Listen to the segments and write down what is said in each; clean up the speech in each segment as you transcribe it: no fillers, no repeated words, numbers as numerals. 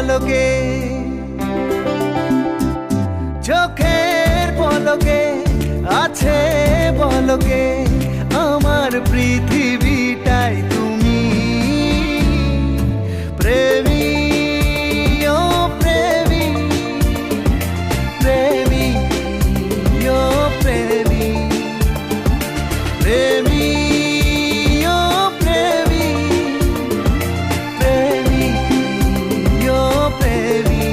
পলকে, চোখের পলকে আছে পলকে আমার পৃথিবীটাই তুমি। প্রেমী ও প্রেমী, প্রেমী ও প্রেমী, প্রেমী ও প্রেমী, প্রেমী ও প্রেমী।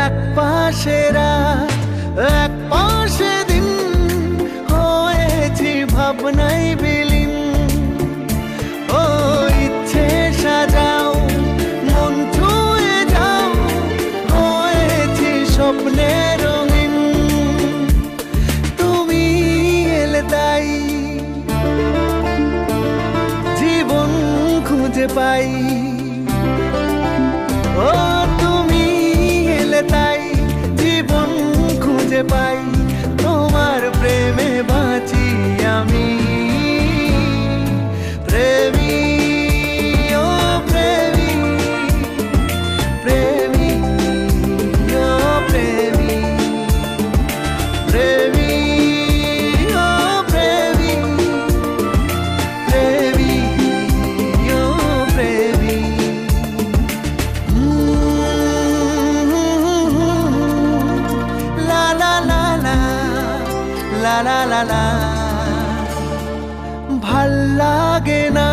এক পাশে রাত, এক পাশে দিন, হয়েছি ভাবনাই বিলীন। ও ইচ্ছে সাজাও, মন ছুঁয়ে যাও, হয়েছি স্বপ্নে রঙিন। তুমি এলে তাই জীবন খুঁজে পাই। ও তুমি এলে তাই জীবন খুঁজে পাই, তোমার প্রেমে বাঁচি আমি। প্রেমী ও প্রেমী, প্রেমী ও প্রেমী, প্রেমী ও প্রেমী, প্রেমী ও প্রেমী। লা লা লা লা, ভাল লাগে না